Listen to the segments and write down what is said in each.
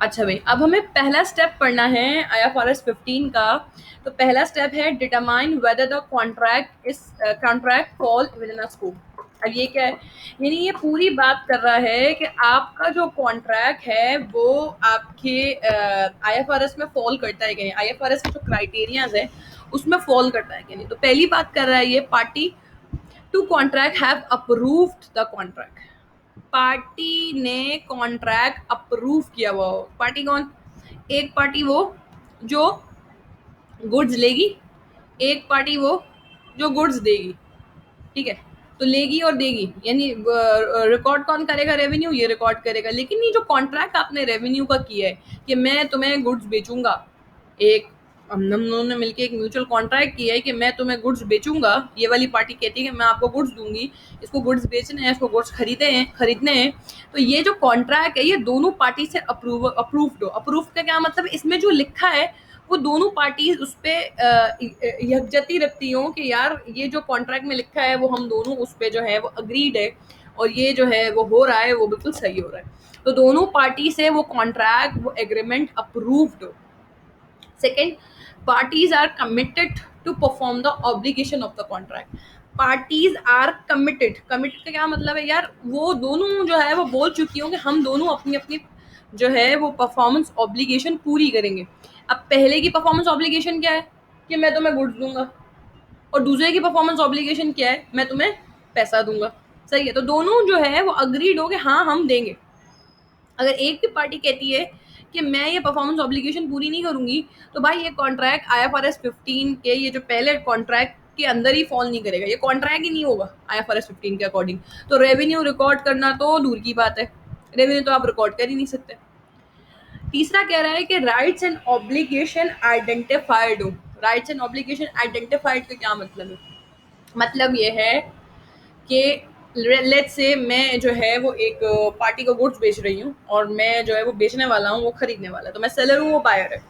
अच्छा भाई, अब हमें पहला स्टेप पढ़ना है IFRS 15 का। तो पहला स्टेप है determine whether the contract fall with in a scope. अब ये क्या है? यानी ये पूरी बात कर रहा है कि आपका जो कॉन्ट्रैक्ट है वो आपके IFRS में फॉल करता है कि नहीं, IFRS के जो क्राइटेरियाज है उसमें फॉल करता है कि नहीं। तो पहली बात कर रहा है ये, party to contract have approved the contract. Party ने कॉन्ट्रैक्ट अप्रूव किया हुआ हो। पार्टी कौन? एक पार्टी वो जो गुड्स लेगी, एक पार्टी वो जो गुड्स देगी। ठीक है, तो लेगी और देगी, यानी रिकॉर्ड कौन करेगा? रेवेन्यू, ये रिकॉर्ड करेगा। लेकिन ये जो कॉन्ट्रैक्ट आपने रेवेन्यू का किया है कि मैं तुम्हें गुड्स बेचूंगा, एक हम दोनों ने मिलकर एक म्यूचुअल कॉन्ट्रैक्ट किया है कि मैं तुम्हें गुड्स बेचूंगा, ये वाली पार्टी कहती है कि मैं आपको गुड्स दूंगी, इसको गुड्स बेचने हैं, इसको गुड्स खरीदने हैं। तो ये जो कॉन्ट्रैक्ट है ये दोनों पार्टी से अप्रूव्ड हो। अप्रूव का क्या मतलब? इसमें जो लिखा है वो दोनों पार्टीज उस पर यकजहती रखती हो कि यार ये जो कॉन्ट्रैक्ट में लिखा है वो हम दोनों उस पर जो है वो अग्रीड है, और ये जो है वो हो रहा है वो बिल्कुल सही हो रहा है। तो दोनों पार्टी से वो कॉन्ट्रैक्ट, वो एग्रीमेंट अप्रूव्ड हो। Second, parties are committed to perform the obligation of the contract. Parties are committed. Committed का क्या मतलब है यार? वो दोनों जो है वो बोल चुकी हों कि हम दोनों अपनी अपनी जो है वो परफॉर्मेंस ऑब्लिगेशन पूरी करेंगे। अब पहले की परफॉर्मेंस ऑब्लिगेशन क्या है कि मैं तुम्हें गुड्स दूंगा, और दूसरे की परफॉर्मेंस ऑब्लिगेशन क्या है? मैं तुम्हें पैसा दूंगा। सही है, तो दोनों जो है वो अग्रीड हो कि हाँ हम देंगे। अगर एक भी पार्टी कहती है कि मैं ये परफॉर्मेंस ऑब्लिगेशन पूरी नहीं करूंगी, तो भाई ये कॉन्ट्रैक्ट IFRS 15 के, ये जो पहले कॉन्ट्रैक्ट के अंदर ही फॉल नहीं करेगा, ये कॉन्ट्रैक्ट ही नहीं होगा IFRS 15 के अकॉर्डिंग। तो रेवेन्यू रिकॉर्ड करना तो दूर की बात है, रेवेन्यू तो आप रिकॉर्ड कर ही नहीं सकते। तीसरा कह रहा है कि राइट्स एंड ऑब्लिगेशन आइडेंटिफाइड हो। राइट्स एंड ऑब्लिगेशन आइडेंटिफाइड का क्या मतलब है? मतलब ये है कि लेट्स से मैं जो है वो एक पार्टी को गुड्स बेच रही हूँ, और मैं जो है वो बेचने वाला हूँ, वो खरीदने वाला है। तो मैं सेलर हूँ, वो बायर है।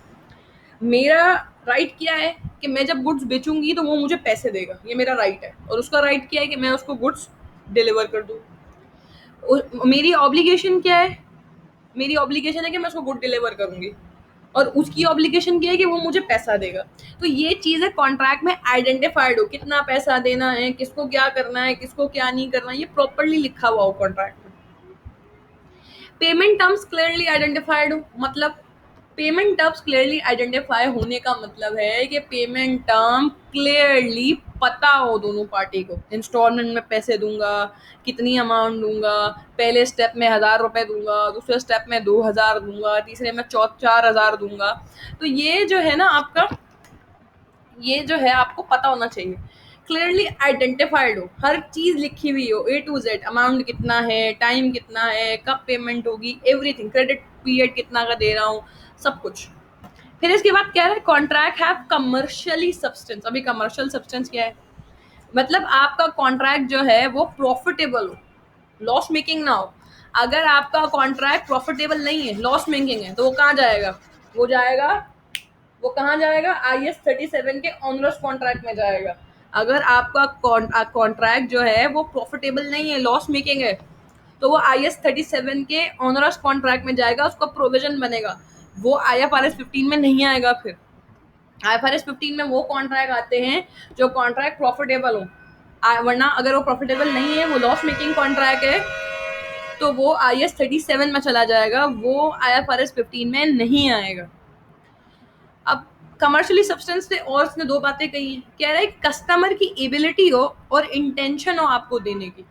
मेरा राइट क्या है कि मैं जब गुड्स बेचूंगी तो वो मुझे पैसे देगा, ये मेरा राइट है। और उसका राइट क्या है कि मैं उसको गुड्स डिलीवर कर दूँ। मेरी ऑब्लिगेशन क्या है? मेरी ऑब्लिगेशन है कि मैं उसको गुड डिलीवर करूंगी, और उसकी ऑब्लिगेशन क्या है कि वो मुझे पैसा देगा। तो ये चीज़ है कॉन्ट्रैक्ट में आइडेंटिफाइड हो, कितना पैसा देना है, किसको क्या करना है, किसको क्या नहीं करना है, ये प्रॉपरली लिखा हुआ हो कॉन्ट्रैक्ट में। पेमेंट टर्म्स क्लियरली आइडेंटिफाइड हो। मतलब पेमेंट टर्म्स क्लियरली आइडेंटिफाई होने का मतलब है कि पेमेंट टर्म क्लियरली पता हो दोनों पार्टी को। इंस्टॉलमेंट में पैसे दूंगा, कितनी अमाउंट दूंगा, पहले स्टेप में 1,000 रुपए दूंगा, दूसरे स्टेप में 2,000 दूंगा, तीसरे में 4,000 दूंगा। तो ये जो है ना आपका, ये जो है आपको पता होना चाहिए। क्लियरली आइडेंटिफाइड हो, हर चीज लिखी हुई हो, A to Z, अमाउंट कितना है, टाइम कितना है, कब पेमेंट होगी, एवरीथिंग, क्रेडिट पीरियड कितना का दे रहा हूँ, सब कुछ। फिर इसके बाद क्या है? Contract have commercially substance. अभी कमर्शियल सब्सटेंस क्या है? मतलब आपका कॉन्ट्रैक्ट जो है वो प्रॉफिटेबल हो, लॉस मेकिंग ना हो। अगर आपका कॉन्ट्रैक्ट प्रॉफिटेबल नहीं है, लॉस मेकिंग है, तो वो कहाँ जाएगा? वो जाएगा, वो कहाँ जाएगा? IS 37 के ऑनरस कॉन्ट्रैक्ट में जाएगा। अगर आपका कॉन्ट्रैक्ट जो है वो प्रॉफिटेबल नहीं है, लॉस मेकिंग है, तो वो IS 37 के ऑनरस कॉन्ट्रैक्ट में जाएगा, उसका प्रोविजन बनेगा। वो IFRS 15 में नहीं आएगा। फिर IFRS 15 में वो कॉन्ट्रैक्ट आते हैं जो कॉन्ट्रैक्ट प्रॉफिटेबल हो। वरना अगर वो प्रॉफिटेबल नहीं है, वो लॉस मेकिंग कॉन्ट्रैक्ट है, तो वो IS 37 में चला जाएगा, वो IFRS 15 में नहीं आएगा। अब कमर्शियली सब्सटेंस से और उसने दो बातें कही हैं। कह रहा है कस्टमर की एबिलिटी हो और इंटेंशन हो आपको देने की।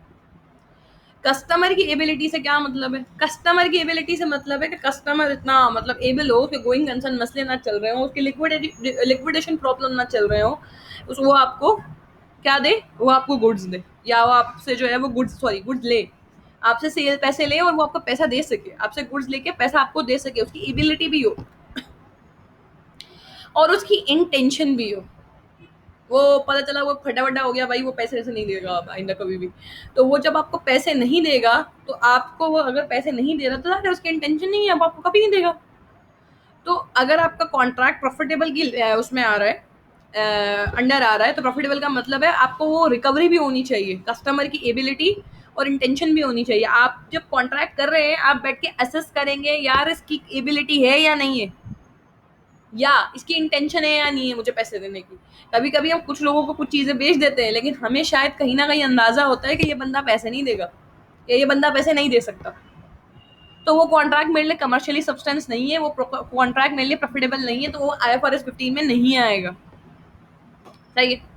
कस्टमर की एबिलिटी से क्या मतलब है? कस्टमर की एबिलिटी से मतलब है कि कस्टमर इतना मतलब एबल हो कि गोइंग कंसर्न मसले ना चल रहे हो, उसके लिक्विडेशन प्रॉब्लम ना चल रहे हो, उस वो आपको क्या दे? वो आपको गुड्स दे, या वो आपसे जो है वो गुड्स ले, आपसे सेल पैसे ले और वो आपको पैसा दे सके, आपसे गुड्स लेके पैसा आपको दे सके, उसकी एबिलिटी भी हो और उसकी इंटेंशन भी हो। वो पता चला वो फटा-वटा हो गया भाई, वो पैसे वैसे नहीं देगा अब आइंदा कभी भी। तो वो जब आपको पैसे नहीं देगा, तो आपको वो अगर पैसे नहीं दे रहा तो ज़ाहिर है उसकी इंटेंशन नहीं है, अब आपको कभी नहीं देगा। तो अगर आपका कॉन्ट्रैक्ट प्रॉफिटेबल की उसमें आ रहा है, अंडर आ रहा है, तो प्रॉफिटेबल का मतलब है आपको वो रिकवरी भी होनी चाहिए, कस्टमर की एबिलिटी और इंटेंशन भी होनी चाहिए। आप जब कॉन्ट्रैक्ट कर रहे हैं, आप बैठ के असेस करेंगे यार इसकी एबिलिटी है या नहीं है, या इसकी इंटेंशन है या नहीं है मुझे पैसे देने की। कभी कभी हम कुछ लोगों को कुछ चीजें बेच देते हैं, लेकिन हमें शायद कहीं ना कहीं अंदाजा होता है कि ये बंदा पैसे नहीं देगा या ये बंदा पैसे नहीं दे सकता, तो वो कॉन्ट्रैक्ट मेरे लिए कमर्शियली सब्सटेंस नहीं है, वो कॉन्ट्रैक्ट मेरे लिए प्रॉफिटेबल नहीं है, तो वो IFRS 15 में नहीं आएगा। सही है।